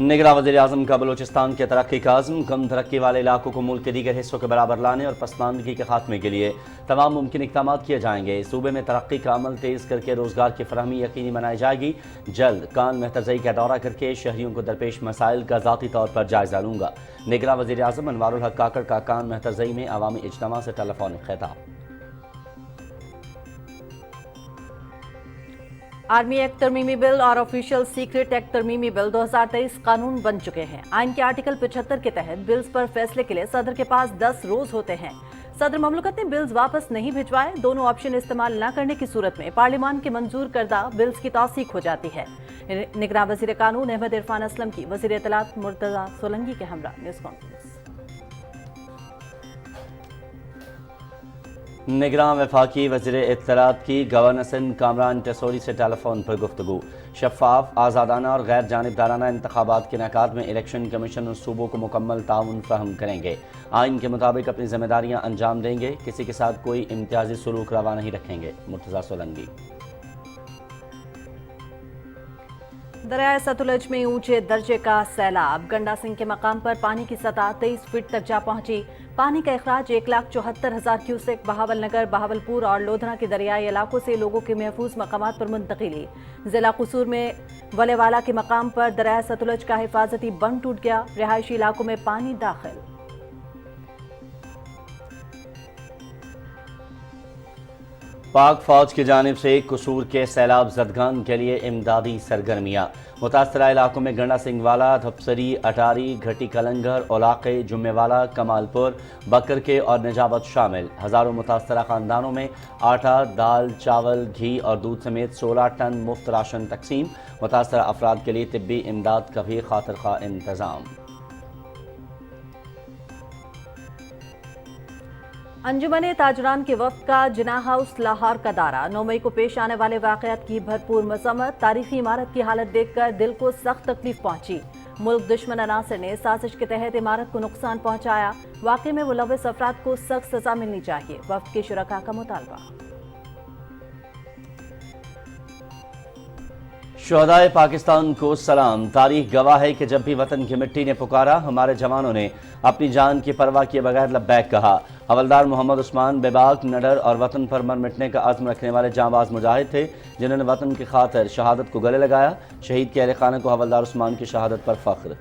निगरां वज़ीर-ए-आज़म का बलूचिस्तान के तरक्की का अज़्म, कम तरक्की वाले इलाकों को मुल्क के दीगर हिस्सों के बराबर लाने और पसमानदगी के खात्मे के लिए तमाम मुमकिन इक़दाम किए जाएंगे। सूबे में तरक्की का अमल तेज़ करके रोज़गार की फराहमी यकीनी बनाई जाएगी। जल्द कान महतरजई का दौरा करके शहरियों को दरपेश मसाइल का ज़ाती तौर पर जायज़ा लूँगा। निगरां वज़ीर-ए-आज़म अनवारुल हक काकड़ का कान महतरजई में अवामी इज्तिमा से टेलीफोनिक खिताब। आर्मी एक्ट तरमीमी बिल और ऑफिशियल सीक्रेट एक्ट तरमीमी बिल 2023 कानून बन चुके हैं। आइन के आर्टिकल 75 के तहत बिल्स पर फैसले के लिए सदर के पास 10 रोज होते हैं। सदर ममलकत ने बिल्स वापस नहीं भिजवाए, दोनों ऑप्शन इस्तेमाल न करने की सूरत में पार्लियामान के मंजूर करदा बिल्स की तौसीक हो जाती है। निगरां वज़ीर कानून अहमद इरफान असलम की वज़ीर इत्तलात मुर्तज़ा सोलंकी के हमरा न्यूज़ कॉन्फ्रेंस। निगरां वफाकी वज़ीर इत्तलात की गवर्नर सिंध कामरान टेसोरी से टेलीफोन पर गुफ्तगू। शफ़ाफ, आज़ादाना और गैर जानिबदाराना इंतखाबात के इनेकाद में इलेक्शन कमीशन और सूबों को मुकम्मल ताउन फराहम करेंगे। आइन के मुताबिक अपनी जिम्मेदारियाँ अंजाम देंगे, किसी के साथ कोई इम्तियाजी सलूक रवा नहीं रखेंगे। मुर्तज़ा सोलंकी। दरियाए सतलुज में ऊंचे दर्जे का सैलाब, गंडा सिंह के मकाम पर पानी की सतह 23 फीट तक जा पहुंची। पानी का अखराज 1,74,000 क्यूसेक बहावल नगर, बहावलपुर और लोधरा के दरियाई इलाकों से लोगों के महफूज मकामात पर मुंतकिली। जिला कसूर में वलेवाला के मकाम पर दरियाए सतलुज का हिफाजती बंद टूट गया, रिहायशी इलाकों में पानी दाखिल। पाक फौज की जानिब से कसूर के सैलाब जदगान के लिए इमदादी सरगर्मियाँ। मुतासरा इलाकों में गंडा सिंह वाला, धपसरी, अटारी, घटी कलंगर, ओलाके, जुम्मेवाला, कमालपुर, बकर के और निजाबत शामिल। हज़ारों मुतासरा ख़ानदानों में आटा, दाल, चावल, घी और दूध समेत 16 टन मुफ्त राशन तकसीम। मुतासरा अफराद के लिए तिब्बी इमदाद का भी खातिर खा इंतज़ाम। अंजुमन ताजरान के वफ्द का जिना हाउस लाहौर का दौरा। 9 मई को पेश आने वाले वाक़यात की भरपूर मज़म्मत। तारीखी इमारत की हालत देखकर दिल को सख्त तकलीफ पहुंची। मुल्क दुश्मन अनासर ने साजिश के तहत इमारत को नुकसान पहुंचाया। वाक़े में मुलव्वस अफराद को सख्त सजा मिलनी चाहिए, वफ्द के शुरका का मुतालबा। शुहदाए पाकिस्तान को सलाम। तारीख गवाह है कि जब भी वतन की मिट्टी ने पुकारा, हमारे जवानों ने अपनी जान की परवाह किए बगैर लब्बैक कहा। हवलदार मोहम्मद उस्मान बेबाक, नडर और वतन पर मर मिटने का अज़्म रखने वाले जांबाज मुजाहिद थे, जिन्होंने वतन की खातिर शहादत को गले लगाया। शहीद के अहले खाना को हवलदार उस्मान की शहादत पर फख्र।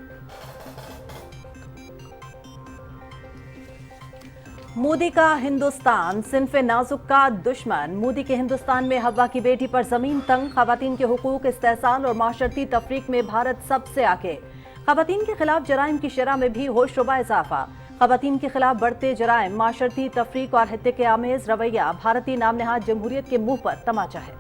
मोदी का हिंदुस्तान सिन्फ़े नाजुक का दुश्मन। मोदी के हिंदुस्तान में हवा की बेटी पर जमीन तंग, खवातीन के हुकूक, इस्तेहसाल और माशरती तफरीक में भारत सबसे आगे। खवातीन के खिलाफ जराइम की शरह में भी होशरुबा इजाफा। खवातीन के खिलाफ बढ़ते जराइम, माशरती तफरीक और हत्या के आमेज रवैया भारतीय नाम नहाद जमहूरियत के मुंह पर तमाचा है।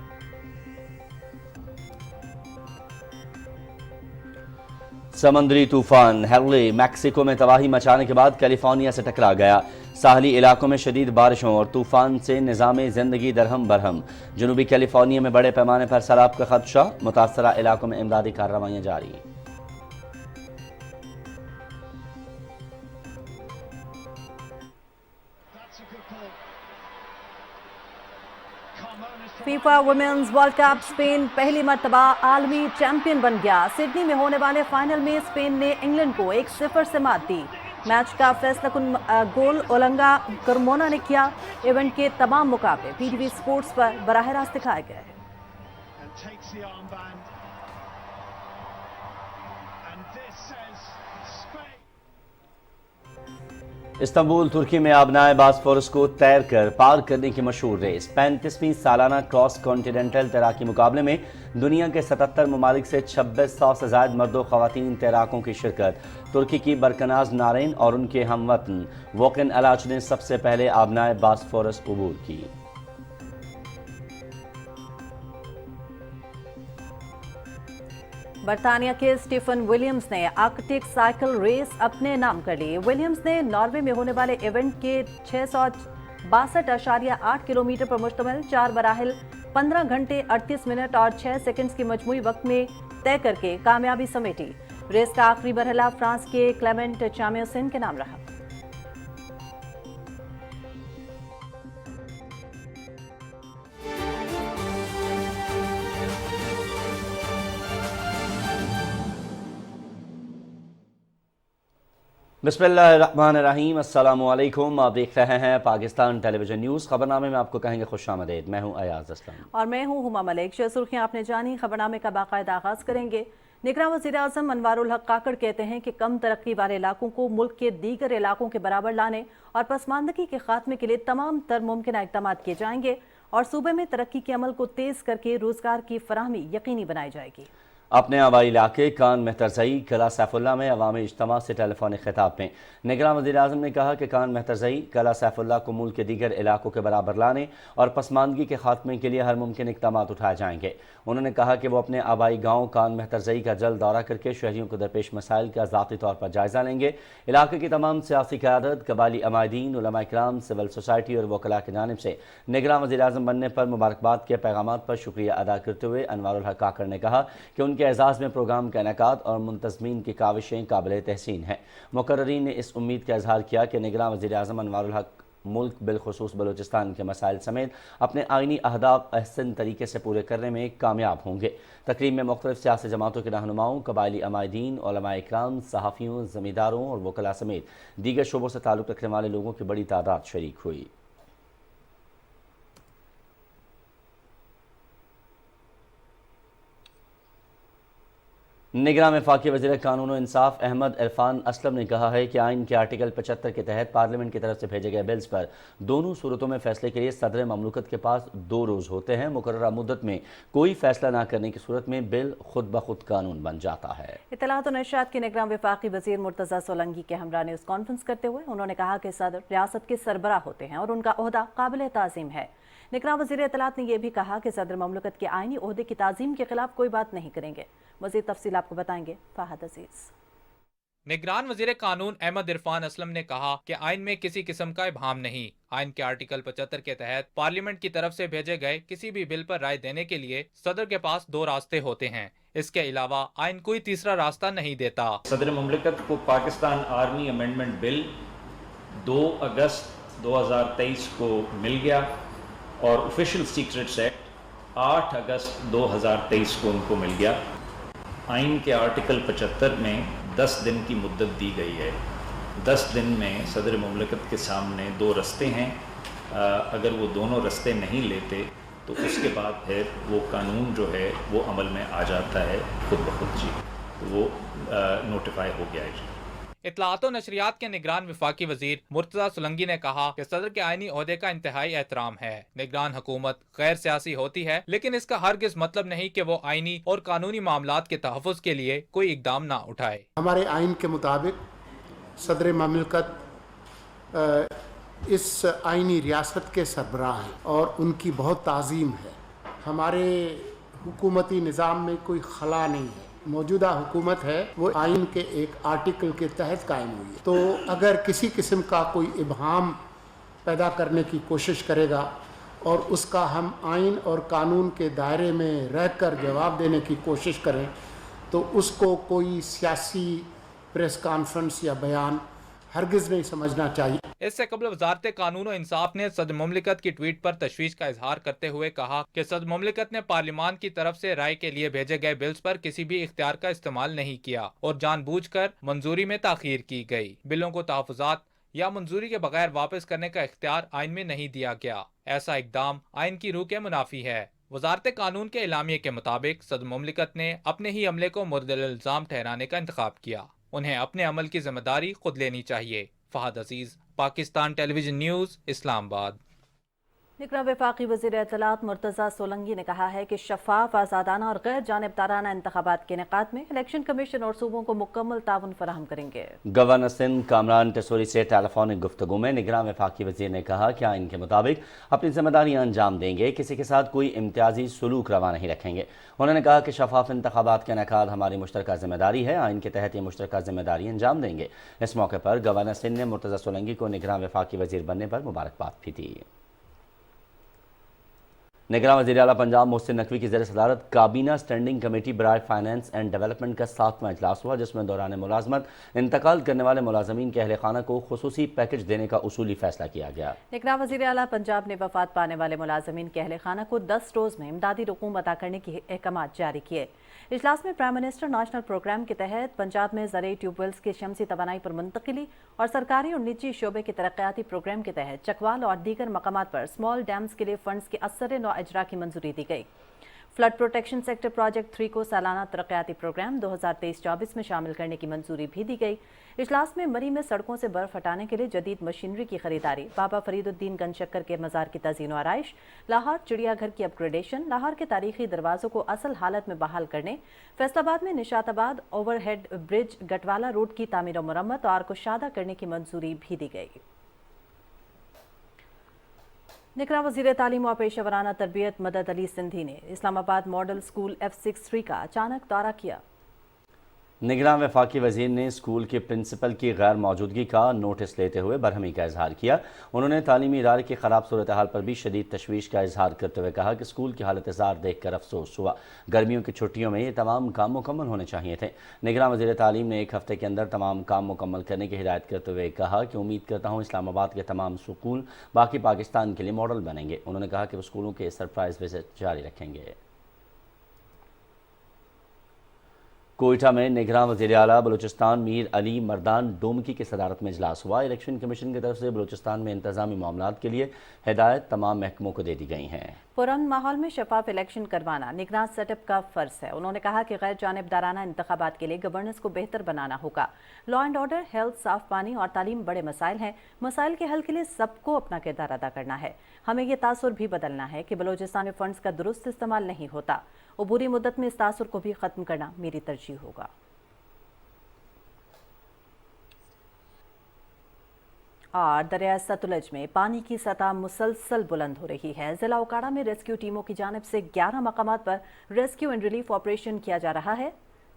समंदरी तूफान हेरले मैक्सिको में तबाही मचाने के बाद कैलिफोर्निया से टकरा गया। साहली इलाकों में शदीद बारिशों और तूफान से निज़ाम ज़िंदगी दरहम बरहम। जनूबी कैलिफोर्निया में बड़े पैमाने पर सैलाब का खदशा। मुतासरा इलाकों में इमदादी कार्रवाइयाँ जारी। FIFA women's World Cup Spain पहली मर्तबा आलमी चैंपियन बन गया। सिडनी में होने वाले फाइनल में स्पेन ने इंग्लैंड को 1-0 से मात दी। मैच का फैसला कुन गोल ओलंगा करमोना ने किया। इवेंट के तमाम मुकाबले पीटीवी स्पोर्ट्स पर बराह रास्त दिखाए गए। इस्तांबुल तुर्की में आबनाए बास्फोरस को तैर कर पार करने की मशहूर रेस। 35वीं सालाना क्रॉस कॉन्टिनेंटल तैराकी मुकाबले में दुनिया के 77 ममालिक से 2600 से ज्यादा मर्दों ख़वातीन तैराकों की शिरकत। तुर्की की बरकनाज नारेन और उनके हमवतन वोकन अलाच ने सबसे पहले आबनाए बास्फोरस अबूर की। बरतानिया के स्टीफन विलियम्स ने आर्कटिक साइकिल रेस अपने नाम कर ली। विलियम्स ने नॉर्वे में होने वाले इवेंट के 662.8 किलोमीटर पर मुश्तमिल 4 मराहिल 15 घंटे 38 मिनट और 6 सेकंड्स की मजमूई वक्त में तय करके कामयाबी समेटी। रेस का आखिरी मरहला फ्रांस के क्लेमेंट चाम्योसिन के नाम रहा। बिस्मिल्लाहिर्रहमानिर्रहीम, अस्सलामु अलैकुम। आप देख रहे हैं पाकिस्तान टेलीविजन न्यूज़। खबरनामे में आपको कहेंगे खुशामदीद। मैं हूं अयाज असलम और मैं हूं हुमा मलिक। सुर्खियां आपने जानी, खबरनामे का बाकायदा आगाज करेंगे। निगरान वज़ीर आज़म अनवारुल हक काकड़ कहते हैं कि कम तरक्की वाले इलाकों को मुल्क के दीगर इलाकों के बराबर लाने और पसमानदगी के खात्मे के लिए तमाम तर मुमकिन इक़दाम किए जाएंगे और सूबे में तरक्की के अमल को तेज़ करके रोजगार की फराहमी यकीनी बनाई जाएगी। अपने आबाई इलाके कान मेहतरजई कला सैफुल्ला में अवामी इज्तिमा से टेलीफोनिक खिताब में निगरान वज़ीर आज़म ने कहा कि कान मेहतरजई कला सैफुल्ला को मुल्क के दीगर इलाकों के बराबर लाने और पसमानदगी के खात्मे के लिए हर मुमकिन इक़दाम उठाए जाएंगे। उन्होंने कहा कि वो अपने आबाई गाँव कान मेहतरजई का जल्द दौरा करके शहरियों को दरपेश मसाइल का ज़ाती तौर पर जायज़ा लेंगे। इलाके की तमाम सियासी क़यादत, कबायली अमायदीन, उलमा इकराम, सिविल सोसाइटी और वकला की जानिब से निगरान वज़ीर आज़म बनने पर मुबारकबाद के पैगामात पर शुक्रिया अदा करते हुए अनवारुल हक काकड़ ने कहा कि उनके एजाज़ में प्रोग्राम का इनेकाद और मुंतज़मीन की काविशें काबिल तहसीन हैं। मुकर्ररीन ने इस उम्मीद का इजहार किया कि निगरान वज़ीर आज़म अनवारुल हक मुल्क बिलखुसूस बलूचिस्तान के मसाइल समेत अपने आइनी अहदाफ अहसन तरीके से पूरे करने में कामयाब होंगे। तकरीब में मुख्तलिफ सियासी जमातों के रहनुमाओं, कबायली अमायदीन, उलमा इकराम, सहाफ़ियों, ज़मींदारों और वकला समेत दीगर शोबों से ताल्लुक़ रखने वाले लोगों की बड़ी तादाद शरीक हुई। निगरान वफाकी वज़ीर कानून व इंसाफ अहमद इरफान असलम ने कहा है कि आइन के आर्टिकल 75 के तहत पार्लियामेंट की तरफ से भेजे गए बिल्स पर दोनों सूरतों में फैसले के लिए सदर ममलूकत के पास 2 रोज़ होते हैं। मुकर्ररा मुद्दत में कोई फैसला न करने की सूरत में बिल खुद ब खुद कानून बन जाता है। इत्तलात और नशरियात के निगरान वफाकी वज़ीर मुर्तज़ा सोलंकी के हमरा न्यूज़ कॉन्फ्रेंस करते हुए उन्होंने कहा कि सदर रियासत के सरबराह होते हैं और उनका ओहदा काबिल ताज़ीम है। निगरान वज़ीर इत्तलात ने यह भी कहा कि सदर ममलकत के आइनी ओहदे की ताज़ीम के खिलाफ कोई बात नहीं करेंगे। मज़ीद तफसील आपको बताएंगे फाहद अजीज। निगरान वज़ीर कानून अहमद इरफान असलम ने कहा कि आइन में किसी किस्म का इबहाम नहीं। आइन के आर्टिकल 75 के तहत पार्लियामेंट की तरफ से भेजे गए किसी भी बिल पर राय देने के लिए सदर के पास 2 रास्ते होते हैं। इसके अलावा आइन कोई तीसरा रास्ता नहीं देता। सदर मुमलिकत को पाकिस्तान आर्मी अमेंडमेंट बिल 2 अगस्त 2023 को मिल गया और ऑफिशियल सीक्रेट्स एक्ट 8 अगस्त 2023 को उनको मिल गया। आइन के आर्टिकल 75 में 10 दिन की मुद्दत दी गई है। 10 दिन में सदर मुमलिकत के सामने 2 रस्ते हैं। अगर वो दोनों रस्ते नहीं लेते तो उसके बाद फिर वो कानून जो है वो अमल में आ जाता है खुद ब खुद जी, वो नोटिफाई हो गया है जी। इत्तलात और नशरियात के निगरान वफाकी वजीर मुर्तज़ा सोलंकी ने कहा कि सदर के आइनी ओहदे का इंतहाई एहतराम है। निगरान हुकूमत गैर सियासी होती है, लेकिन इसका हरगिज़ मतलब नहीं कि वो आइनी और कानूनी मामलात के तहफ़्फ़ुज़ के लिए कोई इकदाम ना उठाए। हमारे आइन के मुताबिक सदर ममलकत इस आइनी रियासत के सरबराह हैं और उनकी बहुत ताज़ीम है। हमारे हुकूमती निज़ाम में कोई खला नहीं है। मौजूदा हुकूमत है वो आइन के एक आर्टिकल के तहत कायम हुई है। तो अगर किसी किस्म का कोई इबहाम पैदा करने की कोशिश करेगा और उसका हम आइन और कानून के दायरे में रहकर जवाब देने की कोशिश करें तो उसको कोई सियासी प्रेस कॉन्फ्रेंस या बयान हरगिज़ नहीं समझना चाहिए। इससे कबल वजारत कानून और इंसाफ ने सदर मुमलिकत की ट्वीट पर तशवीश का इजहार करते हुए कहा कि सदर मुमलिकत ने पार्लियामान की तरफ से राय के लिए भेजे गए बिल्स पर किसी भी इख्तियार का इस्तेमाल नहीं किया और जानबूझकर मंजूरी में ताखीर की गई। बिलों को तहफ़्फ़ुज़ात या मंजूरी के बगैर वापस करने का इख्तियार आइन में नहीं दिया गया। ऐसा इकदाम आइन की रूह के मुनाफी है। वजारत कानून के एलामिये के मुताबिक सदर मुमलिकत ने अपने ही अमले को मुर्दल इल्ज़ाम ठहराने का इंतखाब किया। उन्हें अपने अमल की जिम्मेदारी खुद लेनी चाहिए। फहद अजीज, पाकिस्तान टेलीविजन न्यूज़, इस्लामाबाद। निगरान वफाकी वज़ीर इत्तलात मुर्तज़ा सोलंकी ने कहा है कि शफाफ, आज़ादाना और गैर जानिबदाराना इंतखाबात के इनेकाद में इलेक्शन कमीशन और सूबों को मुकम्मल ताउन फराहम करेंगे। गवर्नर सिंध कामरान टेसोरी से टेलीफोनिक गुफ्तगू में निगरान वफाकी वज़ीर ने कहा कि आइन के मुताबिक अपनी जिम्मेदारियां अंजाम देंगे, किसी के साथ कोई इम्तियाजी सलूक रवा नहीं रखेंगे। उन्होंने कहा कि शफाफ इंतखाबात का इनेकाद हमारी मुश्तरका जिम्मेदारी है। आइन के तहत ये मुश्तरका जिम्मेदारी अंजाम देंगे। इस मौके पर गवर्नर सिंध ने मुर्तज़ा सोलंकी को निगरान वफाकी वज़ीर बनने पर मुबारकबाद भी दी। निगरान वज़ीर आला पंजाब मोहसिन नकवी की ज़ेर सदारत काबीना स्टैंडिंग कमेटी बराए फाइनेंस एंड डेवलपमेंट का 7वां इजलास हुआ, जिसमें दौरान मुलाजमत इंतकाल करने वाले मुलाजमीन के अहले खाना को खुसूसी पैकेज देने का उसूली फैसला किया गया। निगरान वज़ीर आला पंजाब ने वफात पाने वाले मुलाजमीन के अहले खाना को 10 रोज़ में इमदादी रकूम अदा करने के अहकाम जारी किए। इजलास में प्राइम मिनिस्टर नेशनल प्रोग्राम के तहत पंजाब में ज़रई ट्यूबवेल्स की शमसी तवानाई पर मुंतकिली और सरकारी और निजी शोबे के तरक्याती प्रोग्राम के तहत चकवाल और दीगर मकामात पर स्मॉल डैम्स के लिए फंड्स के असर नौ इजरा की मंजूरी दी गई। फ्लड प्रोटेक्शन सेक्टर प्रोजेक्ट 3 को सालाना तरक्याती प्रोग्राम 2023-24 में शामिल करने की मंजूरी भी दी गई। इजलास में मरी में सड़कों से बर्फ हटाने के लिए जदीद मशीनरी की खरीदारी, बाबा फरीदुद्दीन गंज शक्कर के मज़ार की तज़ीन व आराइश, लाहौर चिड़ियाघर की अपग्रेडेशन, लाहौर के तारीखी दरवाज़ों को असल हालत में बहाल करने, फैसलाबाद में Nishatabad overhead bridge Gatwala road की तामीर और मरम्मत और कुशादा करने की मंजूरी भी दी गई। निगरान वज़ीर तालीम और पेशेवराना तरबियत मदद अली सिंधी ने इस्लामाबाद मॉडल स्कूल F63 का अचानक दौरा किया। निगरान वफाकी वजीर ने स्कूल के प्रिंसिपल की गैर मौजूदगी का नोटिस लेते हुए बरहमी का इजहार किया। उन्होंने तालीमी इदारे की ख़राब सूरत हाल पर भी शदीद तशवीश का इजहार करते हुए कहा कि स्कूल की हालत ज़ार देख कर अफसोस हुआ। गर्मियों की छुट्टियों में ये तमाम काम मुकम्मल होने चाहिए थे। निगरान वज़ीर तालीम ने एक हफ्ते के अंदर तमाम काम मुकम्मल करने की हिदायत करते हुए कहा कि उम्मीद करता हूँ इस्लामाबाद के तमाम स्कूल बाकी पाकिस्तान के लिए मॉडल बनेंगे। उन्होंने कहा कि वो स्कूलों के सरप्राइज विजिट जारी रखेंगे। कोयटा में निगरान वज़ीर आला बलूचिस्तान मीर अली मर्दान डोमकी की सदारत में इजलास हुआ। इलेक्शन कमीशन की तरफ से बलूचिस्तान में इंतजामी मामलात के लिए हिदायत तमाम महकमों को दे दी गई हैं। पुरअमन माहौल में शफाफ इलेक्शन करवाना निगरान सेटअप का फर्ज है। उन्होंने कहा कि गैर जानिबदाराना इंतखाबात के लिए गवर्नेंस को बेहतर बनाना होगा। लॉ एंड ऑर्डर, हेल्थ, साफ पानी और तालीम बड़े मसाइल हैं। मसाइल के हल के लिए सबको अपना किरदार अदा करना है। हमें ये तासुर भी बदलना है कि बलूचिस्तान में फंड्स का दुरुस्त इस्तेमाल नहीं होता। अबूरी मुद्दत में इस तासुर को भी खत्म करना मेरी तरजीह होगा। और दरिया सतलुज में पानी की सतह मुसलसल बुलंद हो रही है। जिला उकाड़ा में रेस्क्यू टीमों की जानिब से 11 मकामात पर रेस्क्यू एंड रिलीफ ऑपरेशन किया जा रहा है।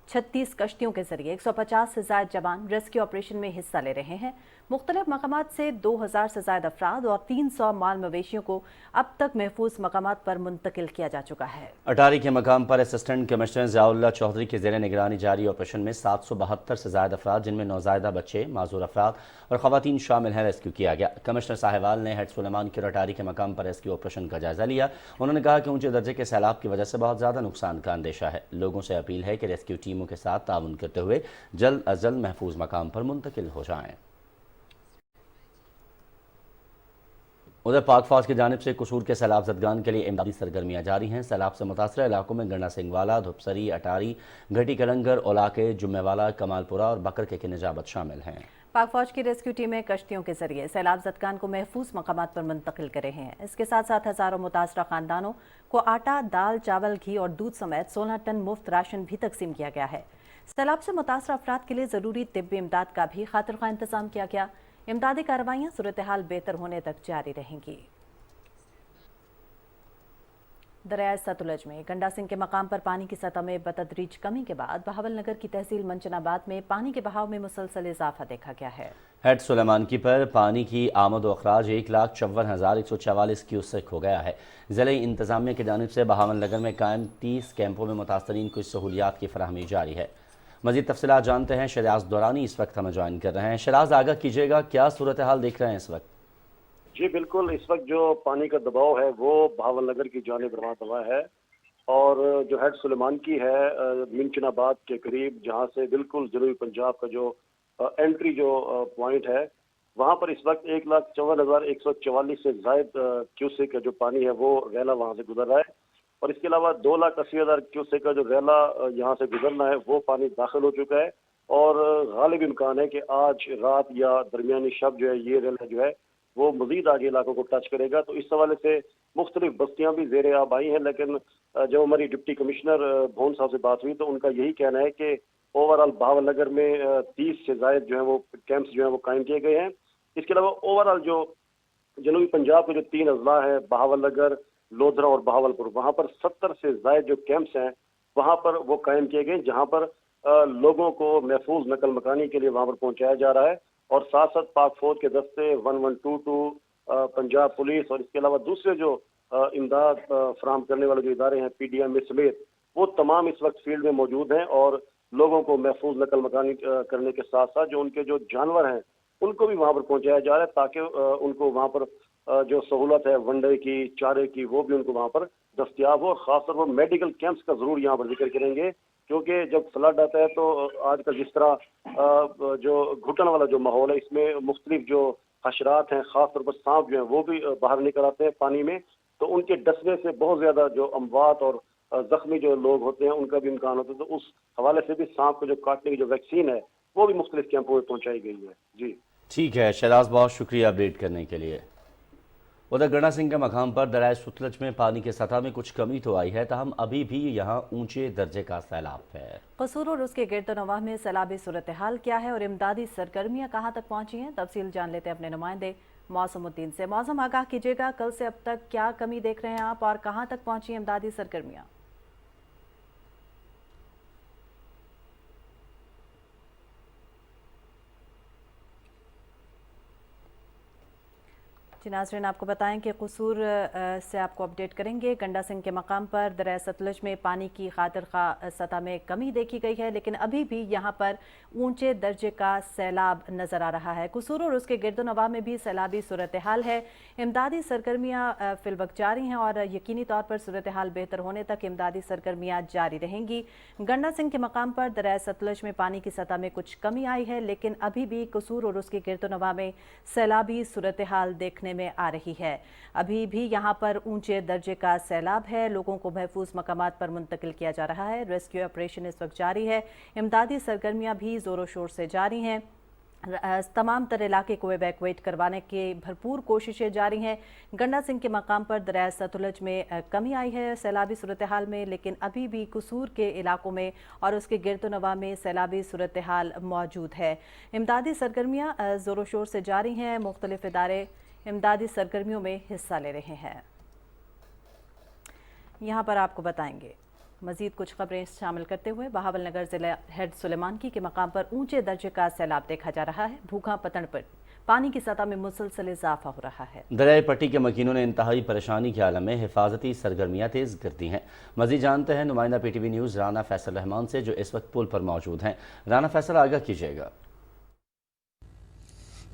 36 कश्तियों के जरिए 150 से ज्यादा जवान रेस्क्यू ऑपरेशन में हिस्सा ले रहे हैं। मुख्तलिफ मकामात से 2000 से ज्यादा अफराद और 300 माल मवेशियों को अब तक महफूज मकामात पर मुंतकिल किया जा चुका है। अटारी के मकाम पर असिस्टेंट कमिश्नर ज़ियाउल्लाह चौधरी के ज़ेर निगरानी जारी ऑपरेशन में 772 से ज्यादा अफराद, जिनमें नौज़ायदा बच्चे, माजूर अफराद और ख़वातीन शामिल हैं, रेस्क्यू किया गया। कमिश्नर साहिवाल ने हेड सुलेमान की अटारी के मकाम पर रेस्क्यू ऑपरेशन का जायजा लिया। उन्होंने कहा कि ऊंचे दर्जे के सैलाब की वजह से बहुत ज़्यादा नुकसान का अंदेशा है। लोगों से अपील है कि रेस्क्यू टीमों के साथ ताउन करते हुए जल्द अज जल्द महफूज मकाम पर मुंतकिल हो जाएं। उधर पाक फौज की जानिब से कसूर के सैलाब ज़दगान के लिए इमदादी सरगर्मियाँ जारी हैं। सैलाब से मुतासर इलाकों में गंडा सिंहवाला, धुपसरी, अटारी, घटी कलंगर, ओलाके, जुम्मेवाला, कमालपुरा और बकर के निजाबत शामिल हैं। पाक फौज की रेस्क्यू टीमें कश्तियों के जरिए सैलाब ज़दगान को महफूज मकामात पर मुंतकिल कर रहे हैं। इसके साथ साथ हज़ारों मुतासरा खानदानों को आटा, दाल, चावल, घी और दूध समेत 16 टन मुफ्त राशन भी तकसीम किया गया है। सैलाब से मुतासरा अफराद के लिए ज़रूरी तिब्बी इमदाद का भी खातिरख्वाह इंतजाम किया गया। इमदादी कार्रवाइयाँ सूरत हाल बेहतर होने तक जारी रहेंगी। दरिया सतलुज में गंडा सिंह के मकाम पर पानी की सतह में बतदरीज कमी के बाद बहावल नगर की तहसील मंचनाबाद में पानी के बहाव में मुसलसल इजाफा देखा गया है। हेड सुलेमान की पर पानी की आमद व अखराज 1,54,144 क्यूसेक हो गया है। ज़िला इंतजामिया की जानिब से बहावल नगर में कायम 30 कैंपों में मुतासरीन को सहूलियात की फराहमी जारी है। मज़ीद तफसीलात जानते हैं, शराज दौरानी इस वक्त हमें ज्वाइन कर रहे हैं। शराज, आगाह कीजिएगा, क्या सूरत हाल देख रहे हैं इस वक्त? जी बिल्कुल, इस वक्त जो पानी का दबाव है वो बहावल नगर की जानिब रवा दवा है और जो हेड सुलेमान की है मिंचनाबाद के करीब, जहाँ से बिल्कुल जनूबी पंजाब का जो एंट्री जो पॉइंट है, वहाँ पर इस वक्त 1,54,144 से जायद क्यूसेक का जो पानी है वो रैला वहाँ से गुजर रहा है और इसके अलावा 2,80,000 क्यूसेक का जो रैला यहाँ से गुजरना है वो पानी दाखिल हो चुका है और गालिब इम्कान है कि आज रात या दरमियानी शब जो है ये रैला जो है वो मजीद आगे इलाकों को टच करेगा। तो इस हवाले से मुख्तलिफ बस्तियाँ भी ज़ेर आब आई हैं, लेकिन जब हमारी डिप्टी कमिश्नर भोन साहब से बात हुई तो उनका यही कहना है कि ओवरऑल बहावल नगर में 30 से जायद जो है वो कैंप्स जो है वो कायम किए गए हैं। इसके अलावा ओवरऑल जो जनूबी पंजाब के जो 3 अजला हैं, बहावल नगर, लोधरा और बहावलपुर, वहाँ पर 70 से जायद जो कैंप्स हैं वहाँ पर वो कायम किए गए, जहाँ पर लोगों को महफूज नकल मकानी के लिए वहाँ पर पहुँचाया जा रहा है और साथ साथ पाक फौज के दस्ते 1122 पंजाब पुलिस और इसके अलावा दूसरे जो इमदाद फराहम करने वाले जो इदारे हैं PDM समेत, वो तमाम इस वक्त फील्ड में मौजूद हैं और लोगों को महफूज नकल मकानी करने के साथ साथ जो उनके जो जानवर हैं उनको भी वहाँ पर पहुँचाया जा रहा है ताकि उनको वहाँ पर जो सहूलत है वनडे की, चारे की, वो भी उनको वहाँ पर दस्तियाब हो। और ख़ासतौर पर मेडिकल कैंप्स का ज़रूर यहाँ पर जिक्र करेंगे, क्योंकि जब फ्लड आता है तो आजकल जिस तरह जो घुटन वाला जो माहौल है, इसमें मुख्तलिफ जो हशरात हैं, ख़ासतौर पर सांप जो हैं वो भी बाहर निकल आते हैं पानी में, तो उनके डसने से बहुत ज़्यादा जो अमवात और ज़ख्मी जो लोग होते हैं उनका भी इम्कान होता है। तो उस हवाले से भी सांप को जो काटने की जो वैक्सीन है वो भी मुख्तलिफ कैंपों में पहुँचाई गई है। जी ठीक है शहनाज, बहुत शुक्रिया अपडेट करने के लिए। उधर गणा सिंह के मकाम पर दरियाए सतलज में पानी की सतह में कुछ कमी तो आई है, ताहम अभी भी यहाँ ऊंचे दर्जे का सैलाब है। कसूर और उसके गिरदोनवाह में सैलाबी सूरत हाल क्या है और इमदादी सरगर्मियाँ कहाँ तक पहुँची हैं, तफसील जान लेते हैं अपने नुमाइंदे मौसमुद्दीन से। मौसम आगाह कीजिएगा, कल से अब तक क्या कमी देख रहे हैं आप और कहाँ तक पहुँची इमदादी सरगर्मियाँ? जी नाज़रीन, आपको बताएं कि कसूर से आपको अपडेट करेंगे। गंडा सिंह के मकाम पर दरिया सतलज में पानी की खातिर खा सतह में कमी देखी गई है, लेकिन अभी भी यहां पर ऊंचे दर्जे का सैलाब नज़र आ रहा है। कसूर और उसके गिरदोनवाह में भी सैलाबी सूरत हाल है। इमदादी सरगर्मियाँ फिलवक्त जारी हैं और यकीनी तौर पर सूरत हाल बेहतर होने तक इमदादी सरगर्मियाँ जारी रहेंगी। गंडा सिंह के मकाम पर दरिया सतलज में पानी की सतह में कुछ कमी आई है, लेकिन अभी भी कसूर और उसके गिरदोनवाह में सैलाबी सूरत हाल देखने में आ रही है। अभी भी यहां पर ऊंचे दर्जे का सैलाब है। लोगों को महफूज मकामात पर मुंतकिल किया जा रहा है। रेस्क्यू ऑपरेशन इस वक्त जारी है। इमदादी सरगर्मियां भी जोरों शोर से जारी हैं। तमाम तर इलाके को एवैक्यूएट करवाने की भरपूर कोशिशें जारी हैं। गंडा सिंह के मकाम पर दरिया सतलज में कमी आई है सैलाबी सूरत हाल में, लेकिन अभी भी कसूर के इलाकों में और उसके गिरदोनवाह में सैलाबी सूरत हाल मौजूद है। इमदादी सरगर्मियाँ जोरों शोर से जारी हैं। मुख्तलिफ इदारे इमदादी सरगर्मियों में हिस्सा ले रहे हैं। यहाँ पर आपको बताएंगे मजीद कुछ खबरें शामिल करते हुए बहावल नगर जिला हेड सुलेमानकी के मकाम पर ऊंचे दर्जे का सैलाब देखा जा रहा है। भूखा पतन पर पानी की सतह में मुसलसल इजाफा हो रहा है। दरियाई पट्टी के मकीनों ने इंतहाई परेशानी के आलम में हिफाजती सरगर्मियाँ तेज़ कर दी हैं। मजीद जानते हैं नुमाइंदा PTV न्यूज़ राना फैसल रहमान से, जो इस वक्त पुल पर मौजूद हैं। राना फैसल, आगाह कीजिएगा।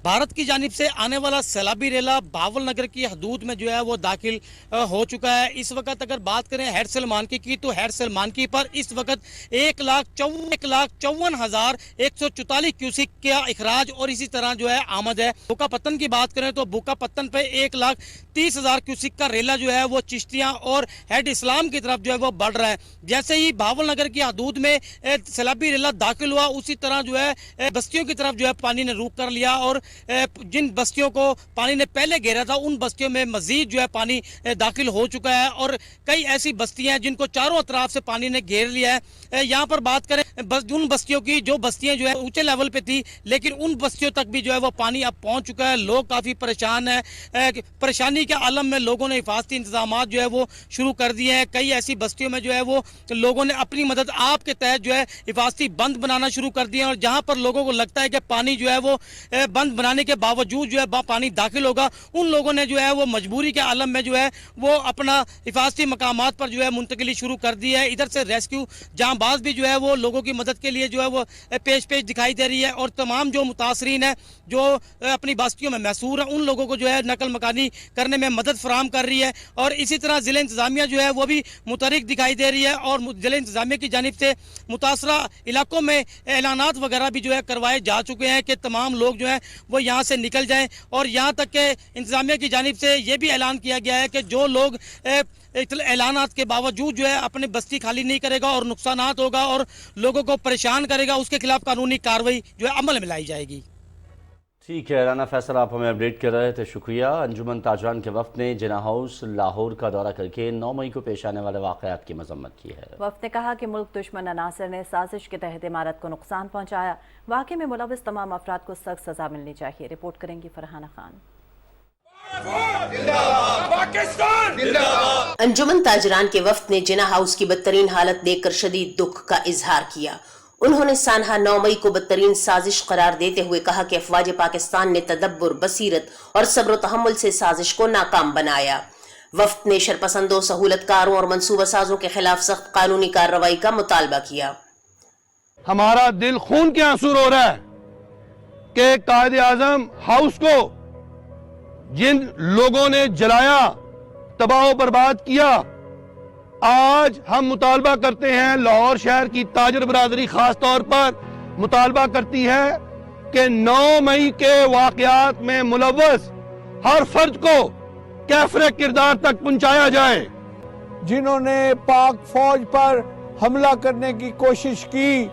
भारत की जानिब से आने वाला सैलाबी रेला बावल नगर की हदूद में जो है वो दाखिल हो चुका है। इस वक्त अगर बात करें हेड सलमानकी की, तो हेड सलमानकी पर इस वक्त 1,54,144 क्यूसिक का इखराज और इसी तरह जो है आमद है। बुका पत्तन की बात करें तो बुका पत्तन पे 1,30,000 क्यूसिक का रेला जो है वो चिश्तियाँ और हेड इस्लाम की तरफ जो है वो बढ़ रहा है। जैसे ही बावल नगर की हदूद में सैलाबी रेला दाखिल हुआ, उसी तरह जो है बस्तियों की तरफ जो है पानी ने रुख कर लिया और जिन बस्तियों को पानी ने पहले घेरा था उन बस्तियों में मजीद जो है पानी दाखिल हो चुका है और कई ऐसी बस्तियां हैं जिनको चारों तरफ से पानी ने घेर लिया है। यहाँ पर बात करें उन बस्तियों की जो बस्तियां जो है ऊंचे लेवल पे थी, लेकिन उन बस्तियों तक भी जो है वो पानी अब पहुंच चुका है। लोग काफी परेशान है। परेशानी के आलम में लोगों ने हिफाजती इंतजाम जो है वो शुरू कर दिए हैं। कई ऐसी बस्तियों में जो है वो लोगों ने अपनी मदद आप के तहत जो है हिफाजती बंद बनाना शुरू कर दिए और जहाँ पर लोगों को लगता है कि पानी जो है वो बंद बनाने के बावजूद जो है पानी दाखिल होगा, उन लोगों ने जो है वो मजबूरी के आलम में जो है वो अपना हिफाजती मकामात पर जो है मुंतकिली शुरू कर दी है। इधर से रेस्क्यू जांबाज भी जो है वो लोगों की मदद के लिए जो है वो पेश दिखाई दे रही है और तमाम जो मुतासरीन है जो अपनी बस्तियों में महसूर है उन लोगों को जो है नकल मकानी करने में मदद फराहम कर रही है। और इसी तरह जिला इंतजामिया जो है वो भी मुतहरिक दिखाई दे रही है और जिला इंतजामिया की जानिब से मुतासरा इलाकों में ऐलानात वगैरह भी जो है करवाए जा चुके हैं कि तमाम लोग जो है वो यहाँ से निकल जाएं और यहाँ तक के इंतजामिया की जानिब से ये भी ऐलान किया गया है कि जो लोग ऐलानात के बावजूद जो है अपनी बस्ती खाली नहीं करेगा और नुकसानात होगा और लोगों को परेशान करेगा, उसके खिलाफ कानूनी कार्रवाई जो है अमल में लाई जाएगी। ठीक है राना फैसल, आप हमें अपडेट कर रहे थे, शुक्रिया। अंजुमन ताजरान के वफ़द ने जिना हाउस लाहौर का दौरा करके 9 मई को पेश आने वाले वाक़यात की मजम्मत की है। वफ़द ने कहा कि मुल्क दुश्मन अनासर ने साजिश के तहत इमारत को नुकसान पहुँचाया। वाक़े में मुलविस तमाम अफराद को सख्त सज़ा मिलनी चाहिए। रिपोर्ट करेंगी फरहाना खान। अंजुमन ताजरान के वफ़द ने जिना हाउस की बदतरीन हालत देखकर शदीद दुख का इजहार किया। उन्होंने सानहा 9 मई को बदतरीन साजिश करार देते हुए कहा कि अफवाज पाकिस्तान ने तदब्बुर, बसीरत और सब्र तहम्मुल से साजिश को नाकाम बनाया। वफ़द ने शरपसंदों, सहूलतकारों और मंसूबा साजों के खिलाफ सख्त कानूनी कार्रवाई का मुतालबा किया। हमारा दिल खून के आंसू रो रहा है कि कायदे आजम हाउस को जिन लोगों ने जलाया, तबाह बर्बाद किया, आज हम मुतालबा करते हैं, लाहौर शहर की ताजर बरादरी खास तौर पर मुतालबा करती है कि 9 मई के वाकयात में मुलव्वस हर फर्द को कैफरे किरदार तक पहुंचाया जाए। जिन्होंने पाक फौज पर हमला करने की कोशिश की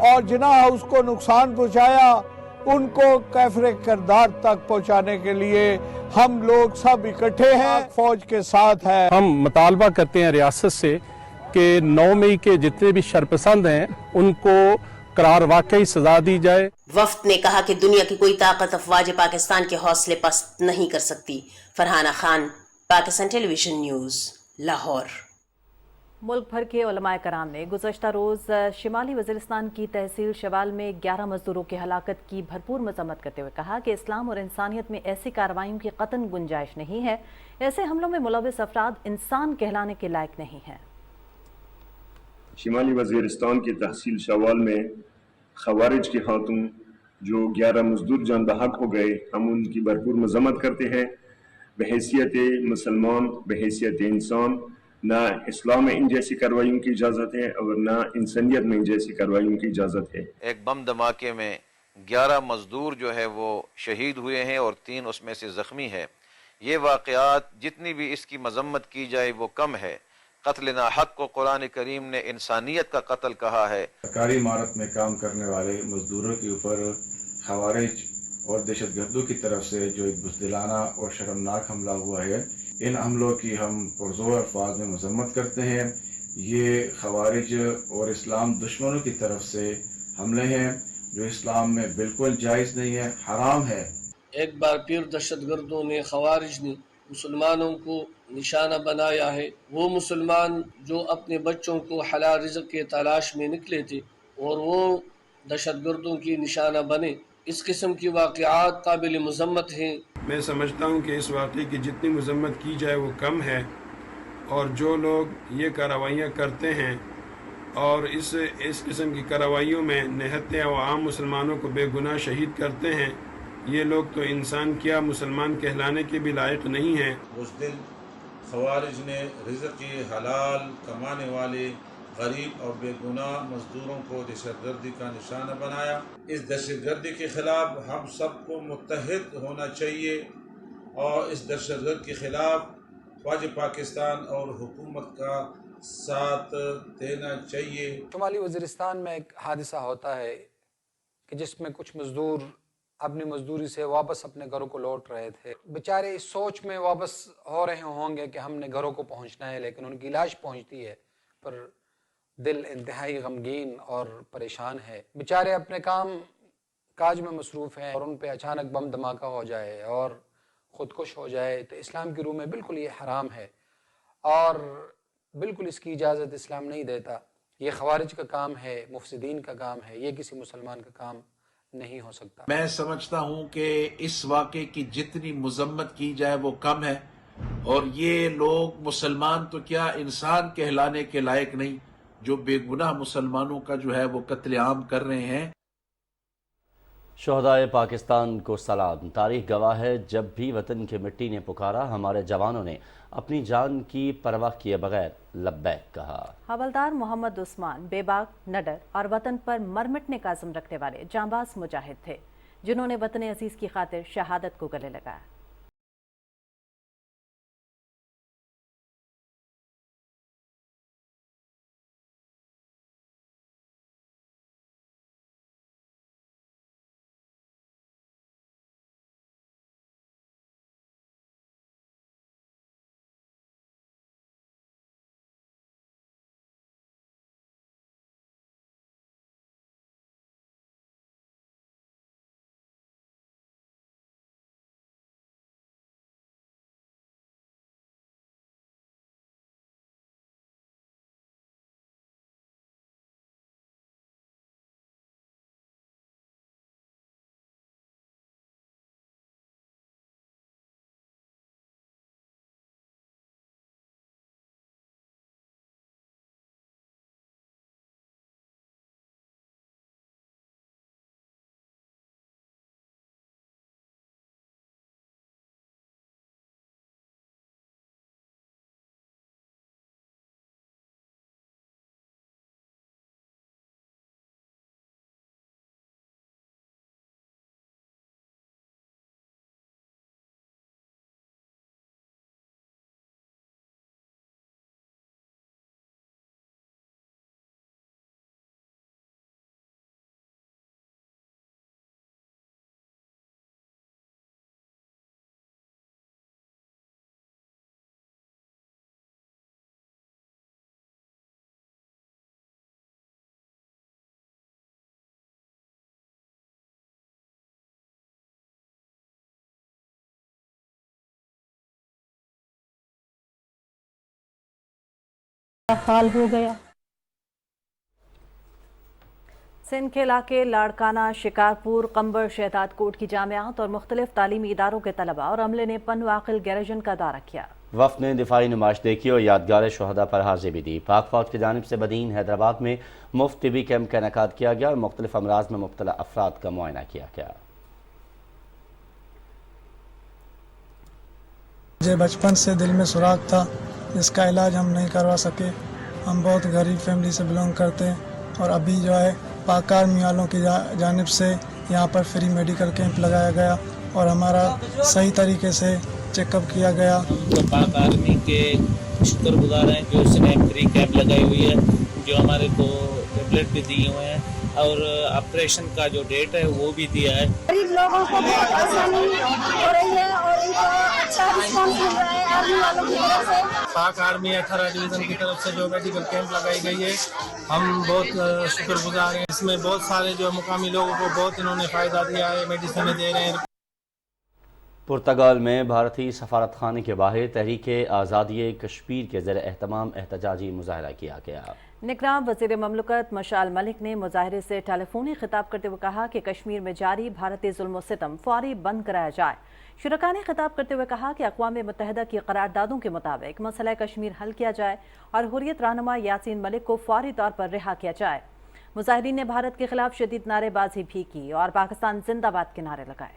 और जिना हाउस को नुकसान पहुंचाया, उनको कैफरे किरदार तक पहुंचाने के लिए हम लोग सब इकट्ठे हैं, फौज के साथ है। हम मुतालबा करते हैं रियासत से कि 9 मई के जितने भी शरपसंद हैं उनको करार वाकई सजा दी जाए। वफ्द ने कहा कि दुनिया की कोई ताकत अफवाज पाकिस्तान के हौसले पस्त नहीं कर सकती। Farhana Khan, Pakistan television news, Lahore. मुल्क भर के उलमाए कराम ने गुज़श्ता रोज़ शिमाली वज़ीरिस्तान की तहसील शवाल में 11 मजदूरों की हलाकत की भरपूर मज़म्मत करते हुए कहा कि इस्लाम और इंसानियत में ऐसी कार्रवाइयों की कतन गुंजाइश नहीं है। ऐसे हमलों में मुलव्वस अफराद इंसान कहलाने के लायक नहीं हैं। शिमाली वज़ीरिस्तान की तहसील शवाल में खवारिज के हाथों जो 11 मजदूर जान बहक हो गए, हम उनकी भरपूर मज़म्मत करते हैं। बहैसियत मुसलमान, बहैसियत इंसान, ना इस्लाम में इन जैसी कार्रवाइयों की इजाज़त है और ना इंसानियत में इन जैसी कार्रवाइयों की इजाज़त है। एक बम धमाके में 11 मजदूर जो है वो शहीद हुए हैं और 3 उसमें से ज़ख्मी है। ये वाक़यात जितनी भी इसकी मज़म्मत की जाए वो कम है। कत्ल ना हक को कुरान करीम ने इंसानियत का कत्ल कहा है। सरकारी इमारत में काम करने वाले मजदूरों के ऊपर खवारिज और दहशतगर्दों की तरफ से जो एक बुज़दिलाना और शर्मनाक हमला हुआ है, इन हमलों की हम पुरज़ोर अल्फाज में मज़म्मत करते हैं। ये खवारिज और इस्लाम दुश्मनों की तरफ से हमले हैं जो इस्लाम में बिल्कुल जायज़ नहीं है, हराम है। एक बार फिर दहशतगर्दों ने, खवारिज ने मुसलमानों को निशाना बनाया है। वो मुसलमान जो अपने बच्चों को हलाल रिज़्क़ के तलाश में निकले थे और वो दहशतगर्दों की निशाना बने, इस किस्म की वाक़यात काबिल मज़म्मत हैं। मैं समझता हूँ कि इस वाक़े की जितनी मज़म्मत की जाए वो कम है, और जो लोग ये कार्रवाइयाँ करते हैं और इस किस्म की कार्रवाइयों में निहत्ते व आम मुसलमानों को बेगुनाह शहीद करते हैं, ये लोग तो इंसान क्या मुसलमान कहलाने के भी लायक नहीं हैं। उस दिन खवारिज ने रिज़्क़ के हलाल कमाने वाले गरीब और बेगुनाह मजदूरों को दहशतगर्दी का निशाना बनाया। इस दहशतगर्दी के ख़िलाफ़ हम सबको मुत्तहिद होना चाहिए और इस दहशतगर्द के ख़िलाफ़ फ़ौज पाकिस्तान और हुकूमत का साथ देना चाहिए। शुमाली वज़ीरिस्तान में एक हादसा होता है कि जिसमें कुछ मज़दूर अपनी मजदूरी से वापस अपने घरों को लौट रहे थे। बेचारे इस सोच में वापस हो रहे होंगे कि हमने घरों को पहुंचना है, लेकिन उनकी लाश पहुंचती है पर दिल इंतहाई गमगीन और परेशान है। बेचारे अपने काम काज में मसरूफ़ हैं और उन पे अचानक बम धमाका हो जाए और ख़ुदकुश हो जाए तो इस्लाम की रूह में बिल्कुल ये हराम है और बिल्कुल इसकी इजाज़त इस्लाम नहीं देता। ये खवारिज का काम है, मुफसिदीन का काम है, ये किसी मुसलमान का काम नहीं हो सकता। मैं समझता हूँ कि इस वाक़े की जितनी मज़म्मत की जाए वो कम है और ये लोग मुसलमान तो क्या इंसान कहलाने के लायक नहीं जो बेगुनाह मुसलमानों का जो है वो कत्लेआम कर रहे हैं। शोहदाए पाकिस्तान को सलाम। तारीख गवाह है, जब भी वतन की मिट्टी ने पुकारा, हमारे जवानों ने अपनी जान की परवाह किए बगैर लब्बैक कहा। हवलदार मोहम्मद उस्मान बेबाक, नडर और वतन पर मर मिटने का अज़्म रखने वाले जांबाज मुजाहिद थे, जिन्होंने वतन अजीज की खातिर शहादत को गले लगाया। हाल हो गया। सिंध के इलाके लाड़काना, शिकारपुर, कंबर, शहदाद कोट की जामियात और मुख्तलिफ तालीमी इदारों के तलबा और अमले ने पनवाकिल गैरेजन का दौरा किया। वफ़द ने दिफाई नुमाइश देखी और यादगार शहदा पर हाजिरी भी दी। पाक फौज की जानिब से बदीन हैदराबाद में मुफ्त तिबी कैंप का इनेकाद किया गया और मुख्तलिफ अमराज में मुब्तला अफराद का मुआयना किया गया। मुझे बचपन से दिल में सुराग था, जिसका इलाज हम नहीं करवा सके। हम बहुत गरीब फैमिली से बिलोंग करते हैं और अभी जो है पाक आर्मी वालों की जानिब से यहाँ पर फ्री मेडिकल कैंप लगाया गया और हमारा सही तरीके से चेकअप किया गया। तो पाक आर्मी के शुक्रगुजार हैं जो उसने फ्री कैंप लगाई हुई है, जो हमारे को टेबलेट भी दिए हुए हैं और ऑपरेशन का जो डेट है वो भी दिया है। गरीब लोगों को बहुत आसानी हो रही है और इनको अच्छा रिस्पॉन्स मिल रहा है आर्मी वालों की तरफ से। पाक आर्मी 18 डिवीजन की तरफ से जो मेडिकल कैंप लगाई गई है, हम बहुत शुक्रगुजार हैं। इसमें बहुत सारे जो मुकामी लोगों को बहुत इन्होंने फ़ायदा दिया है, मेडिसिन दे रहे हैं। पुर्तगाल में भारतीय सफारत खाने के बाहर तहरीक आज़ादी कश्मीर के ज़रिए एहतमाम एहतजाजी मुजाहरा किया गया। निगरान वज़ीर ममलकत मशाल मलिक ने मुजाहरे से टेलीफोनी खिताब करते हुए कहा कि कश्मीर में जारी भारतीय जुल्म सितम फौरी बंद कराया जाए। शुरका ने खिताब करते हुए कहा कि अक़वाम मुत्तहिदा की करारदादों के मुताबिक मसला कश्मीर हल किया जाए और हुर्रियत रहनुमा यासीन मलिक को फौरी तौर पर रिहा किया जाए। मुजाहिरीन ने भारत के खिलाफ शदीद नारेबाजी भी की और पाकिस्तान जिंदाबाद के नारे लगाए।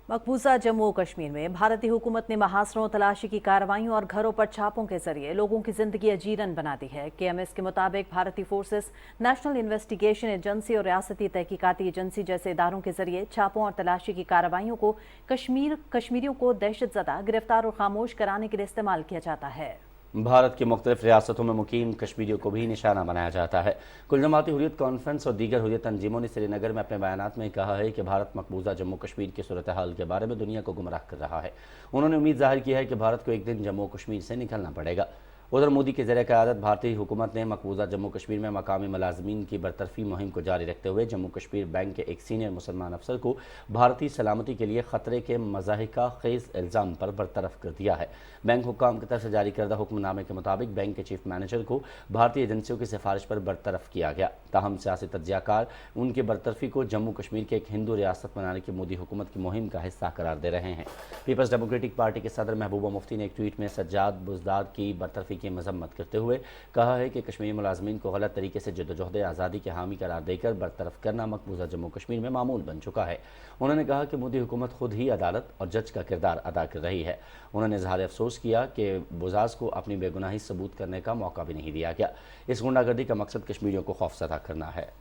मकबूजा जम्मू कश्मीर में भारतीय हुकूमत ने महासरों, तलाशी की कार्रवाइयों और घरों पर छापों के जरिए लोगों की जिंदगी अजीरन बना दी है। KMS के मुताबिक भारतीय फोर्सेस, नेशनल इन्वेस्टिगेशन एजेंसी और रियासती तहकीकाती एजेंसी जैसे इदारों के जरिए छापों और तलाशी की कार्रवाइयों को कश्मीरियों को दहशतज़दा, गिरफ्तार और खामोश कराने के लिए इस्तेमाल किया जाता है। भारत की मुख्तलिफ रियासतों में मुकीम कश्मीरियों को भी निशाना बनाया जाता है। कुल जमाती हुर्रियत कॉन्फ्रेंस और दीगर हुर्रियत तंजीमों ने श्रीनगर में अपने बयानात में कहा है कि भारत मकबूजा जम्मू कश्मीर की सूरत हाल के बारे में दुनिया को गुमराह कर रहा है। उन्होंने उम्मीद जाहिर की है कि भारत को एक दिन जम्मू कश्मीर से निकलना पड़ेगा। उधर मोदी के ज़रिए क़यादत भारतीय हुकूमत ने मकबूजा जम्मू कश्मीर में मकामी मुलाजमीन की बरतरफी मुहिम को जारी रखते हुए जम्मू कश्मीर बैंक के एक सीनियर मुसलमान अफसर को भारतीय सलामती के लिए ख़तरे के मज़ाहिका ख़ेज़ इल्ज़ाम पर बरतरफ कर दिया है। बैंक हुक्काम की तरफ से जारी करदा हुक्मनामे के मुताबिक बैंक के चीफ मैनेजर को भारतीय एजेंसियों की सिफारिश पर बरतरफ किया गया। ताहम सियासी तज्ज़ियाकार उनकी बरतरफी को जम्मू कश्मीर के एक हिंदू रियासत बनाने की मोदी हुकूमत की मुहिम का हिस्सा करार दे रहे हैं। पीपल्स डेमोक्रेटिक पार्टी के सदर महबूबा मुफ्ती ने एक ट्वीट में सज्जाद बुज़दाद की बरतरफी की मजम्मत करते हुए कहा है कि कश्मीरी मुलाजमीन को गलत तरीके से जद्दोजहद आज़ादी के हामी करार देकर बरतरफ करना मकबूजा जम्मू कश्मीर में मामूल बन चुका है। उन्होंने कहा कि मोदी हुकूमत खुद ही अदालत और जज का किरदार अदा कर रही है। उन्होंने इजहार अफसोस किया कि बुज़ाज को अपनी बेगुनाही सबूत करने का मौका भी नहीं दिया गया। इस गुंडागर्दी का मकसद कश्मीरियों को खौफज़दा करना है।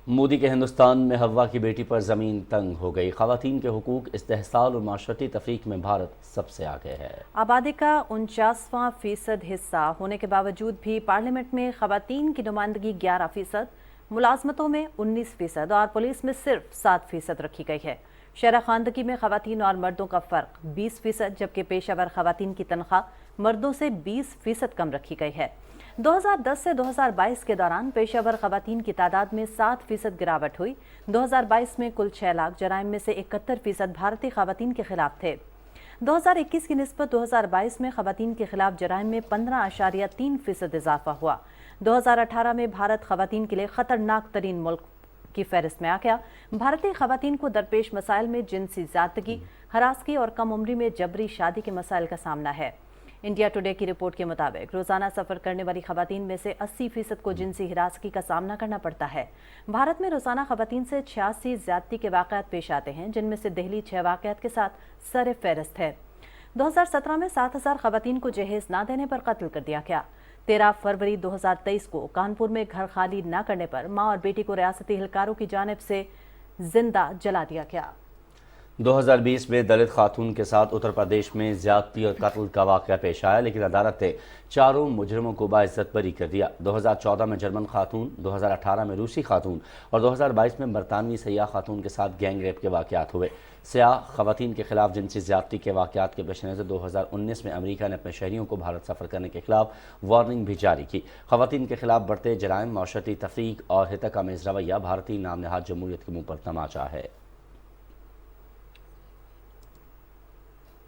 मोदी के हिंदुस्तान में हवा की बेटी पर ज़मीन तंग हो गई। ख़वातीन के हुकूक, इस्तेहसाल और माशरती तफरीक में भारत सबसे आगे है। आबादी का 49% हिस्सा होने के बावजूद भी पार्लियामेंट में ख़वातीन की नुमाइंदगी 11%, मुलाजमतों में 19% और पुलिस में सिर्फ 7% रखी गई है। शरह खानदगी में ख़वातीन और मर्दों का फ़र्क 20%, जबकि पेशावर ख़वातीन की तनख्वाह मर्दों से 20% कम रखी गई है। 2010 से 2022 के दौरान पेशावर ख़वातीन की तादाद में 7% गिरावट हुई। 2022 में कुल 6 लाख जराइम में से 71% भारतीय ख़वातीन के खिलाफ थे। 2021 की निस्बत 2022 में ख़वातीन के खिलाफ जराइम में 15.3% इजाफा हुआ। 2018 में भारत ख़वातीन के लिए ख़तरनाक तरीन मुल्क की फहरिस्त में आ गया। भारतीय ख़वातीन को दरपेश मसाइल में जिनसी ज़्यादगी, हरासगी और कम उम्री में जबरी शादी के मसाइल का सामना है। इंडिया टुडे की रिपोर्ट के मुताबिक रोजाना सफर करने वाली खवातीन में से 80% को जिनसी हिरासगी का सामना करना पड़ता है। भारत में रोजाना खवातीन से 86 ज्यादती के वाक़यात पेश आते हैं, जिनमें से दिल्ली 6 वाक़यात के साथ सर फहरिस्त है। 2017 में 7000 खवातीन को जहेज न देने पर कत्ल कर दिया गया। 13 फरवरी 2023 को कानपुर में घर खाली न करने पर मां और बेटी को रियासती एहलकारों की जानिब से जिंदा जला दिया गया। 2020 में दलित खातून के साथ उत्तर प्रदेश में ज्यादती और कत्ल का वाक़या पेश आया, लेकिन अदालत ने चारों मुजरिमों को बाइज्जत बरी कर दिया। 2014 में जर्मन खातून, 2018 में रूसी खातून और 2022 में बरतानवी सयाह खातून के साथ गैंग रेप के वाक़यात हुए। सयाह ख़वातीन के खिलाफ जिनसी ज्यादती के वाक़यात के पेश नज़र 2019 में अमेरिका ने अपने शहरियों को भारत सफ़र करने के खिलाफ वार्निंग भी जारी की। ख़वातीन के खिलाफ बढ़ते जराइम, माशरती तफरीक और हितक आमेज़ रवैया भारतीय नाम नहाद जमहूरियत के मुँह पर तमाचा है।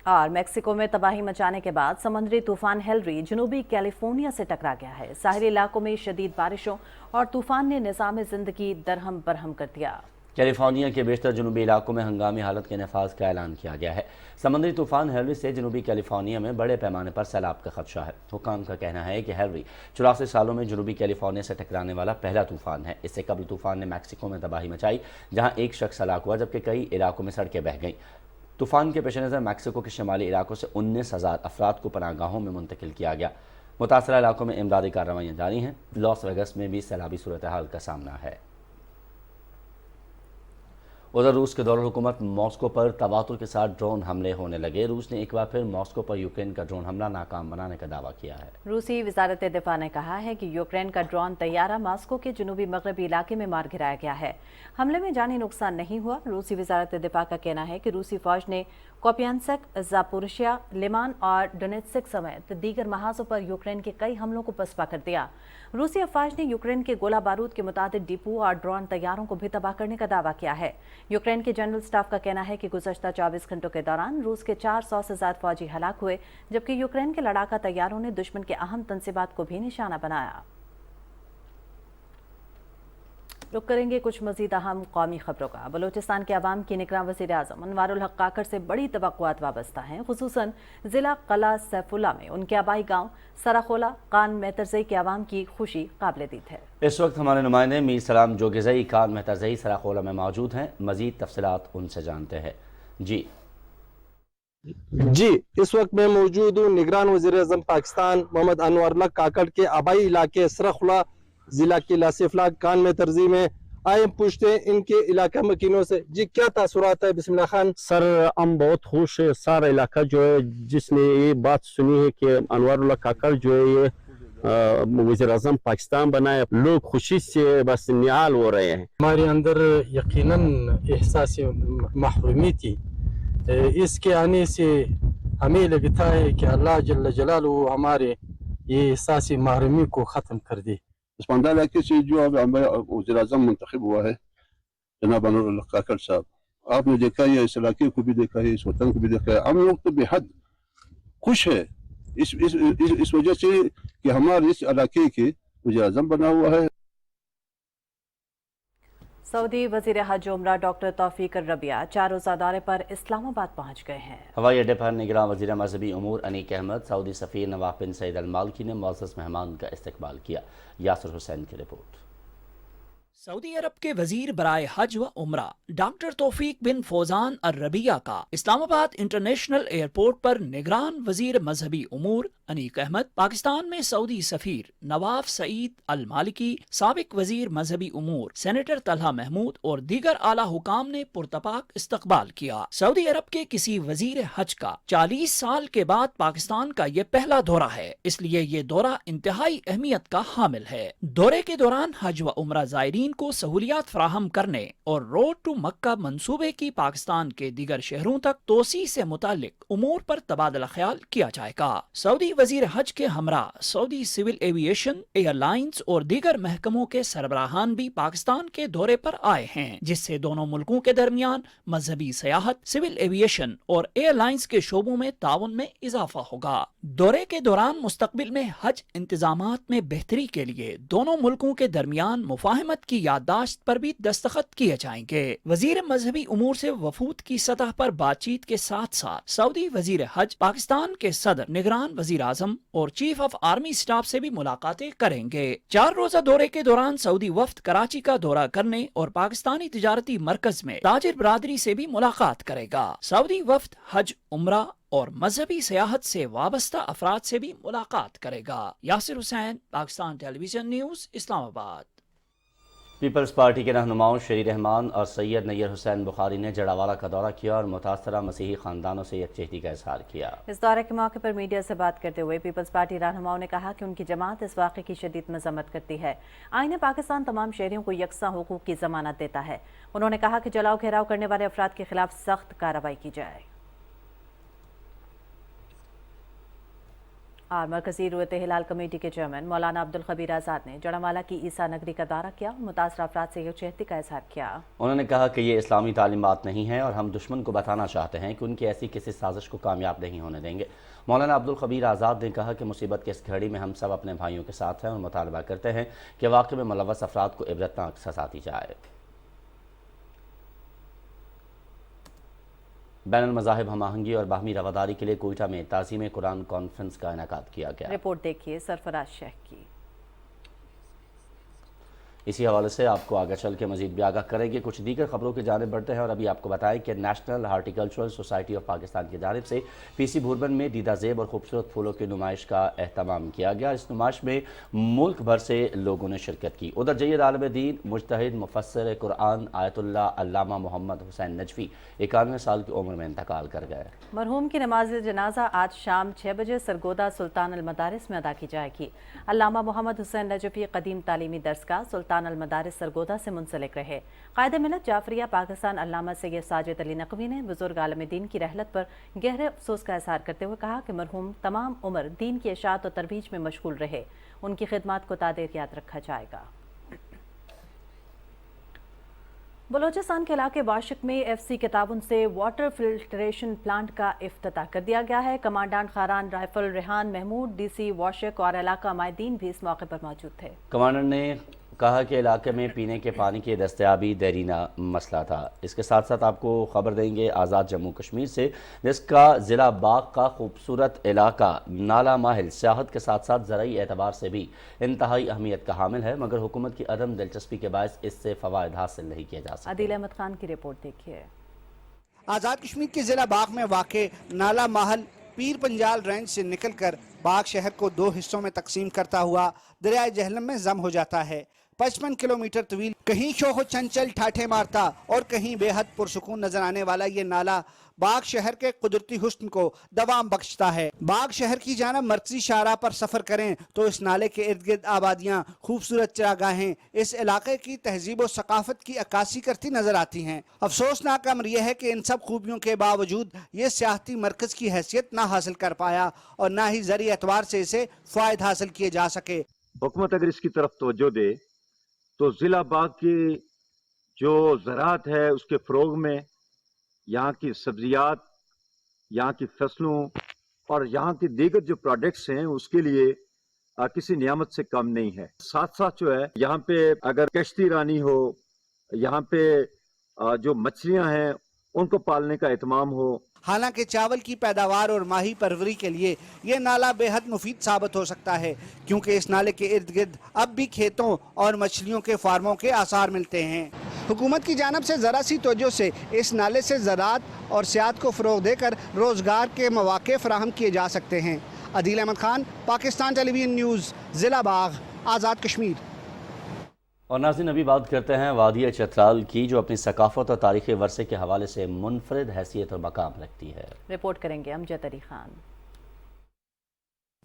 और मेक्सिको में तबाही मचाने के बाद समुद्री तूफान हेलरी जनूबी कैलिफोर्निया से टकरा गया है। साहिली इलाकों में शदीद बारिशों और तूफान ने निज़ाम ज़िंदगी दरहम बरहम कर दिया। कैलिफोर्निया के बेशतर जनूबी इलाकों में हंगामी हालत के नफाज का ऐलान किया गया है। समुद्री तूफान हेलरी से जनूबी कैलिफोर्निया में बड़े पैमाने पर सैलाब का खदशा है। हुकाम का कहना है कि हेलरी 84 सालों में जनूबी कैलिफोर्निया से टकराने वाला पहला तूफान है। इससे कबल तूफान ने मैक्सिको में तबाही मचाई, जहाँ एक शख्स हलाक हुआ जबकि कई इलाकों में सड़कें बह गईं। तूफान के पेश नज़र मैक्सिको के शुमाली इलाकों से 19,000 अफराद को पनाहगाहों में मुंतकिल किया गया। मुतासरा इलाकों में इमदादी कार्रवाइयाँ जारी हैं। लॉस वेगस में भी सैलाबी सूरत हाल का सामना है। उधर रूस के दौरान हुकूमत मॉस्को पर तवातुर के साथ ड्रोन हमले होने लगे। रूस ने एक बार फिर मॉस्को पर यूक्रेन का ड्रोन हमला नाकाम बनाने का दावा किया है। रूसी वजारत दिफा ने कहा है कि यूक्रेन का ड्रोन तैयारा मॉस्को के जनूबी मगरबी इलाके में मार गिराया गया है। हमले में जानी नुकसान नहीं हुआ। रूसी वजारत दिफा का कहना है कि रूसी फौज ने कोपियानस्क, जापोरिशिया, लिमान और डोनेत्स्क समेत दीगर महाजों पर यूक्रेन के कई हमलों को पसपा कर दिया। रूसी अफवाज ने यूक्रेन के गोला बारूद के मुताबिक डिपो और ड्रोन तैयारों को भी तबाह करने का दावा किया है। यूक्रेन के जनरल स्टाफ का कहना है कि गुज़श्ता 24 घंटों के दौरान रूस के 400 से ज्यादा फौजी हलाक हुए, जबकि यूक्रेन के लड़ाका तैयारों ने दुश्मन के अहम तंसीबात को भी निशाना बनाया। रुक करेंगे कुछ मजीद अहम कौमी खबरों का। बलूचिस्तान के अवाम की निगरान वज़ीर आज़म अनवारुल हक काकड़ से बड़ी तवक्कुआत वाबस्ता हैं। खुसूसन ज़िला कला सैफुल्ला में उनके आबाई गांव सराखोला कान मेहतरज़ई के अवाम की खुशी काबिल-ए-दीद है। इस वक्त हमारे नुमाइंदे मीर सलाम जोगेज़ई कान मेहतरज़ई सराखोला में मौजूद हैं। मजीद तफसीलात उनसे जानते हैं। जी, इस वक्त मैं मौजूद हूँ निगरान वज़ीर आज़म पाकिस्तान मोहम्मद अनवारुल हक काकड़ के आबाई इलाके सराखोला जिला की लासिफला कान में तर्जी में आए पूछते हैं इनके इलाका मकीनों से। जी, क्या तासुरात है? बिस्मिल्लाह खान। सर, हम बहुत खुश है। सारा इलाका जो है जिसने ये बात सुनी है कि अनवारुल हक काकड़ जो है ये वज़ीर आज़म पाकिस्तान बनाए, लोग खुशी से बस निहाल हो रहे हैं। हमारे अंदर यकीनन एहसास महरूमी थी। इसके आने से हमें लगता है कि अल्लाह जल्ल जलालहू हमारे ये एहसास महरूमी को ख़त्म कर दे। इस मंडल इलाके से जो अब वज़ीर आज़म मुंतखब हुआ है जनाब अनवारुल हक काकड़ साहब, आपने देखा है, इस इलाके को भी देखा है, इस वतन को भी देखा है। हम लोग तो बेहद खुश है इस वजह से कि हमारे इस इलाके के वज़ीर आज़म बना हुआ है। सऊदी वज़ीर हज उमरा डॉक्टर तौफीक रबिया 4 रोज़ा दौरे पर इस्लामाबाद पहुंच गए हैं। हवाई अड्डे पर निगरान वज़ीर मज़हबी उमूर अनीक अहमद, सऊदी सफ़ीर नवाफ बिन सईद अल मालिकी ने मुअज़्ज़ज़ मेहमान का इस्तकबाल किया। यासिर हुसैन की रिपोर्ट। सऊदी अरब के वजीर बराए हज व उमरा डॉक्टर तौफीक बिन फौजान अर रबिया का इस्लामाबाद इंटरनेशनल एयरपोर्ट पर निगरान वजीर मजहबी उमूर अनीक अहमद, पाकिस्तान में सऊदी सफीर नवाफ सईद अल मालिकी, साबिक वजीर मजहबी उमूर सेनेटर तलहा महमूद और दीगर आला हुकाम ने पुरतपाक इस्तकबाल किया। सऊदी अरब के किसी वजीर हज का 40 साल के बाद पाकिस्तान का ये पहला दौरा है, इसलिए ये दौरा इंतहाई अहमियत का हामिल है। दौरे के दौरान हज व उमरा ज़ायरीन को सहूलियात फराहम करने और रोड टू मक्का मंसूबे की पाकिस्तान के दीगर शहरों तक तोसी से मुतालिक उमूर पर तबादला ख्याल किया जाएगा। सऊदी वजीर हज के हमरा सऊदी सिविल एविएशन, एयरलाइंस और दीगर महकमों के सरबराहान भी पाकिस्तान के दौरे पर आए हैं, जिससे दोनों मुल्कों के दरमियान मजहबी सयाहत, सिविल एविएशन और एयरलाइंस के शोबों में ताउन में इजाफा होगा। दौरे के दौरान मुस्तकबिल में हज इंतजामात में बेहतरी के लिए दोनों मुल्कों के दरमियान मुफाहमत की याददाश्त पर भी दस्तखत किए जाएंगे। वजीर मजहबी उमूर से वफूद की सतह पर बातचीत के साथ साथ सऊदी वजीर हज पाकिस्तान के सदर, निगरान वजीर आजम और चीफ ऑफ आर्मी स्टाफ से भी मुलाकातें करेंगे। 4 रोजा दौरे के दौरान सऊदी वफ्द कराची का दौरा करने और पाकिस्तानी तिजारती मरकज में ताजिर बरादरी से भी मुलाकात करेगा। सऊदी वफ्द हज, उमरा और मजहबी सयाहत से वाबस्ता अफराद से भी मुलाकात करेगा। Yasir Hussain, Pakistan television news, Islamabad. پیپلز پارٹی کے رہنماؤں شری رحمان اور سید نیر حسین بخاری نے جڑاوالا کا دورہ کیا اور متاثرہ مسیحی خاندانوں سے یکجہتی کا اظہار کیا۔ اس دورے کے موقع پر میڈیا سے بات کرتے ہوئے پیپلز پارٹی رہنماؤں نے کہا کہ ان کی جماعت اس واقعے کی شدید مذمت کرتی ہے۔ آئین پاکستان تمام شہریوں کو یکساں حقوق کی ضمانت دیتا ہے۔ انہوں نے کہا کہ جلاؤ گھیراؤ کرنے والے افراد کے خلاف سخت کارروائی کی جائے۔ اور مرکزی رویت ہلال کمیٹی کے چیئرمین مولانا عبدالخبیر آزاد نے جڑاوالا کی عیسیٰ نگری کا دورہ کیا اور متاثرہ افراد سے یکجہتی کا اظہار کیا۔ انہوں نے کہا کہ یہ اسلامی تعلیمات نہیں ہیں اور ہم دشمن کو بتانا چاہتے ہیں کہ ان کی ایسی کسی سازش کو کامیاب نہیں ہونے دیں گے۔ مولانا عبدالخبیر آزاد نے کہا کہ مصیبت کی اس گھڑی میں ہم سب اپنے بھائیوں کے ساتھ ہیں اور مطالبہ کرتے ہیں کہ واقعے میں ملوث افراد کو عبرتناک سزا دی جائے۔ بین المذاہب ہم آہنگی اور باہمی رواداری کے لیے کوئٹہ میں تعظیم قرآن کانفرنس کا انعقاد کیا گیا۔ رپورٹ دیکھیے سرفراز شیخ کی۔ اسی حوالے سے آپ کو آگے چل کے مزید بھی آگاہ کریں گے۔ کچھ دیگر خبروں کی جانب بڑھتے ہیں اور ابھی آپ کو بتائیں کہ national horticultural society of Pakistan کی جانب سے پی سی بھوربن میں دیدہ زیب اور خوبصورت پھولوں کی نمائش کا اہتمام کیا گیا۔ اس نمائش میں ملک بھر سے لوگوں نے شرکت کی۔ ادھر جید عالم دین مجتہد مفسر قرآن آیت اللہ علامہ محمد حسین نجفی 91 سال کی عمر میں انتقال کر گئے۔ مرحوم کی نماز جنازہ آج شام 6 بجے سرگودہ سلطان المدارس میں ادا کی جائے گی۔ علامہ محمد حسین نجفی قدیم تعلیمی درسگاہ سلطان المدارس سرگودہ سے منسلک رہے۔ قائد ملت جعفریہ پاکستان علامہ سید ساجد علی نقوی نے بزرگ عالم دین کی رحلت پر گہرے افسوس کا اظہار کرتے ہوئے کہا کہ مرحوم تمام عمر دین کی اشاعت و ترویج میں مشغول رہے۔ ان کی خدمات کو تادیر یاد رکھا جائے گا۔ بلوچستان کے علاقے واشک میں ایف سی کے تعاون سے واٹر فلٹریشن پلانٹ کا افتتاح کر دیا گیا ہے۔ Commandant Kharan rifle Rehan Mahmood D C Washuk اور علاقہ مائدین بھی اس موقع پر موجود تھے۔ کمانڈر نے کہا کہ علاقے میں پینے کے پانی کی دستیابی دیرینہ مسئلہ تھا۔ اس کے ساتھ ساتھ آپ کو خبر دیں گے آزاد جموں کشمیر سے، جس کا ضلع باغ کا خوبصورت علاقہ نالا ماہل سیاحت کے ساتھ ساتھ زرعی اعتبار سے بھی انتہائی اہمیت کا حامل ہے، مگر حکومت کی عدم دلچسپی کے باعث اس سے فوائد حاصل نہیں کیے جا سکتے۔ عادل احمد خان کی رپورٹ دیکھیے۔ آزاد کشمیر کے ضلع باغ میں واقع نالا ماہل پیر پنجال رینج سے نکل کر باغ شہر کو 2 حصوں میں تقسیم کرتا ہوا دریائے جہلم میں ضم ہو جاتا ہے۔ 55 کلومیٹر طویل، کہیں شوخ و چنچل ٹھاٹھے مارتا اور کہیں بے حد پرسکون نظر آنے والا یہ نالا باغ شہر کے قدرتی حسن کو دوام بخشتا ہے۔ باغ شہر کی جانب مرکزی شاہراہ پر سفر کریں تو اس نالے کے ارد گرد آبادیاں، خوبصورت چراگاہیں اس علاقے کی تہذیب و ثقافت کی عکاسی کرتی نظر آتی ہیں۔ افسوسناک امر یہ ہے کہ ان سب خوبیوں کے باوجود یہ سیاحتی مرکز کی حیثیت نہ حاصل کر پایا اور نہ ہی زرعی اعتبار سے اسے فوائد حاصل کیے جا سکے۔ حکومت اگر اس کی طرف توجہ دے تو ضلع باغ کی جو زراعت ہے اس کے فروغ میں، یہاں کی سبزیات، یہاں کی فصلوں اور یہاں کے دیگر جو پروڈکٹس ہیں اس کے لیے کسی نعمت سے کم نہیں ہے۔ ساتھ ساتھ جو ہے یہاں پہ اگر کشتی رانی ہو، یہاں پہ جو مچھلیاں ہیں ان کو پالنے کا اہتمام ہو۔ حالانکہ چاول کی پیداوار اور ماہی پروری کے لیے یہ نالا بے حد مفید ثابت ہو سکتا ہے، کیونکہ اس نالے کے ارد گرد اب بھی کھیتوں اور مچھلیوں کے فارموں کے آثار ملتے ہیں۔ حکومت کی جانب سے ذرا سی توجہ سے اس نالے سے زراعت اور سیاحت کو فروغ دے کر روزگار کے مواقع فراہم کیے جا سکتے ہیں۔ عادل احمد خان، پاکستان ٹیلی ویژن نیوز، ضلع باغ، آزاد کشمیر۔ اور ناظرین ابھی بات کرتے ہیں وادی چترال کی، جو اپنی ثقافت اور تاریخی ورثے کے حوالے سے منفرد حیثیت اور مقام رکھتی ہے۔ رپورٹ کریں گے امجد علی خان۔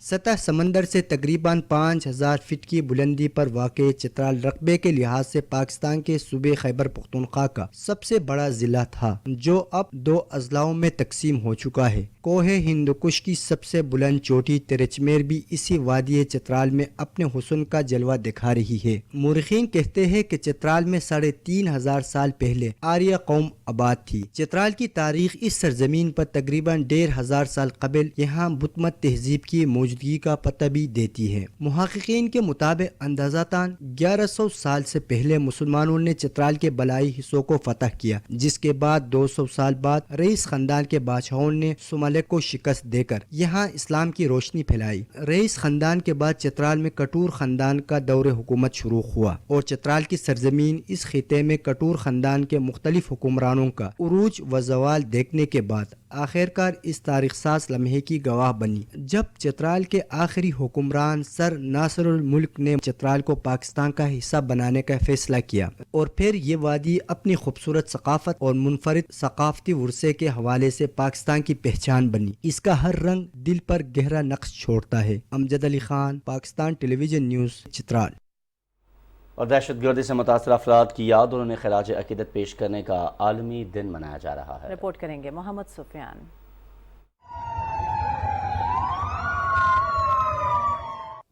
سطح سمندر سے تقریباً 5000 فٹ کی بلندی پر واقع چترال رقبے کے لحاظ سے پاکستان کے صوبے خیبر پختونخوا کا سب سے بڑا ضلع تھا، جو اب 2 اضلاعوں میں تقسیم ہو چکا ہے۔ کوہ ہندوکش کی سب سے بلند چوٹی ترچمیر بھی اسی وادی چترال میں اپنے حسن کا جلوہ دکھا رہی ہے۔ مورخین کہتے ہیں کہ چترال میں 3500 سال پہلے آریہ قوم آباد تھی۔ چترال کی تاریخ اس سرزمین پر تقریباً 1500 سال قبل یہاں بت مت تہذیب کی موجودگی کا پتہ بھی دیتی ہے۔ محققین کے مطابق اندازاتاً 1100 سال سے پہلے مسلمانوں نے چترال کے بلائی حصوں کو فتح کیا، جس کے بعد 200 سال بعد رئیس خاندان کے بادشاہوں نے سملک کو شکست دے کر یہاں اسلام کی روشنی پھیلائی۔ رئیس خاندان کے بعد چترال میں کٹور خاندان کا دور حکومت شروع ہوا اور چترال کی سرزمین اس خطے میں کٹور خاندان کے مختلف حکمرانوں کا عروج و زوال دیکھنے کے بعد آخرکار اس تاریخ ساز لمحے کی گواہ بنی جب چترال کے آخری حکمران سر ناصر الملک نے چترال کو پاکستان کا حصہ بنانے کا فیصلہ کیا، اور پھر یہ وادی اپنی خوبصورت ثقافت اور منفرد ثقافتی ورثے کے حوالے سے پاکستان کی پہچان بنی۔ اس کا ہر رنگ دل پر گہرا نقش چھوڑتا ہے۔ امجد علی خان، پاکستان ٹیلی ویژن نیوز، چترال۔ اور دہشت گردی سے متاثرہ افراد کی یاد اور انہیں خراج عقیدت پیش کرنے کا عالمی دن منایا جا رہا ہے۔ رپورٹ کریں گے محمد سفیان۔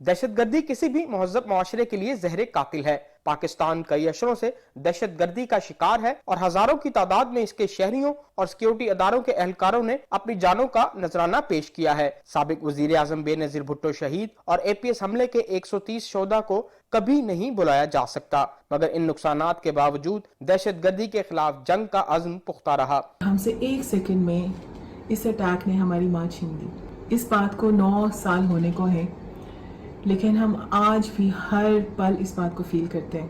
دہشت گردی کسی بھی مہذب معاشرے کے لیے زہر قاتل ہے۔ پاکستان کئی اشروں سے دہشت گردی کا شکار ہے اور ہزاروں کی تعداد میں اس کے شہریوں اور سیکیورٹی اداروں کے اہلکاروں نے اپنی جانوں کا نذرانہ پیش کیا ہے۔ سابق وزیر اعظم بے نظیر بھٹو شہید اور اے پی ایس حملے کے 130 شہداء کو کبھی نہیں بلایا جا سکتا، مگر ان نقصانات کے باوجود دہشت گردی کے خلاف جنگ کا عزم پختہ رہا۔ ہم سے 1 سیکنڈ میں اس اٹیک نے ہماری ماں چھین دی۔ اس بات کو 9 سال ہونے کو ہے، لیکن ہم آج بھی ہر پل اس بات کو فیل کرتے ہیں۔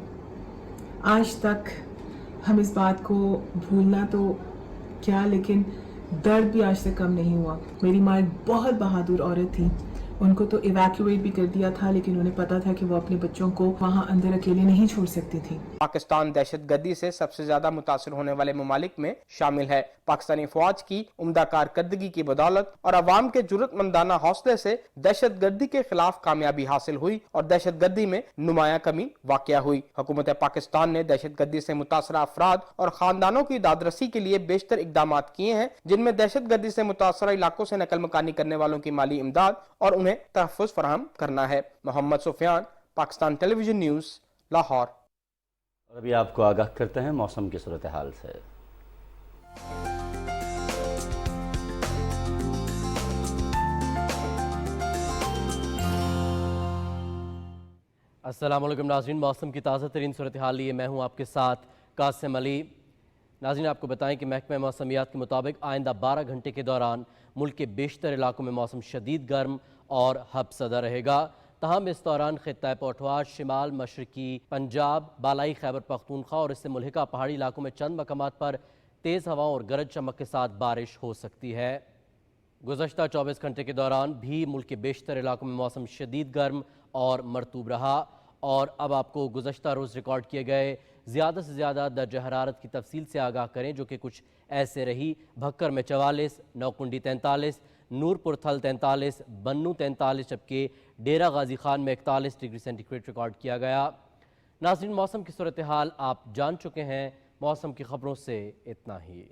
آج تک ہم اس بات کو بھولنا تو کیا، لیکن درد بھی آج تک کم نہیں ہوا۔ میری ماں ایک بہت بہادر عورت تھی، ان کو تو ایویکویٹ بھی کر دیا تھا، لیکن انہیں پتا تھا کہ وہ اپنے بچوں کو وہاں اندر اکیلے نہیں چھوڑ سکتی تھی۔ پاکستان دہشت گردی سے سب سے زیادہ متاثر ہونے والے ممالک میں شامل ہے۔ پاکستانی فوج کی عمدہ کارکردگی کی بدولت اور عوام کے جرأت مندانہ حوصلے سے دہشت گردی کے خلاف کامیابی حاصل ہوئی اور دہشت گردی میں نمایاں کمی واقع ہوئی۔ حکومت پاکستان نے دہشت گردی سے متاثرہ افراد اور خاندانوں کی دادرسی کے لیے بیشتر اقدامات کیے ہیں، جن میں دہشت گردی سے متاثرہ علاقوں سے نقل مکانی کرنے والوں کی مالی امداد اور انہیں تحفظ فراہم کرنا ہے۔ محمد سفیان، پاکستان ٹیلی ویژن نیوز، لاہور۔ اور ابھی آپ کو آگاہ کرتے ہیں موسم کی صورتحال سے۔ السلام علیکم ناظرین، موسم کی تازہ ترین صورتحال لیے میں ہوں آپ کے ساتھ قاسم علی۔ ناظرین، آپ کو بتائیں کہ محکمہ موسمیات کے مطابق آئندہ 12 گھنٹے کے دوران ملک کے بیشتر علاقوں میں موسم شدید گرم اور ہب زدہ رہے گا۔ تاہم اس دوران خطہ پوٹھواش، شمال مشرقی پنجاب، بالائی خیبر پختونخوا اور اس سے ملحقہ پہاڑی علاقوں میں چند مقامات پر تیز ہواؤں اور گرج چمک کے ساتھ بارش ہو سکتی ہے۔ گزشتہ 24 گھنٹے کے دوران بھی ملک کے بیشتر علاقوں میں موسم شدید گرم اور مرطوب رہا۔ اور اب آپ کو گزشتہ روز ریکارڈ کیے گئے زیادہ سے زیادہ درجہ حرارت کی تفصیل سے آگاہ کریں، جو کہ کچھ ایسے رہی: بھکر میں 44، نوکنڈی 43، نورپور تھل 43، بنو 43، جبکہ ڈیرہ غازی خان میں 41 ڈگری سینٹی گریڈ ریکارڈ کیا گیا۔ ناظرین، موسم کی صورتحال آپ جان چکے ہیں، موسم کی خبروں سے اتنا ہی۔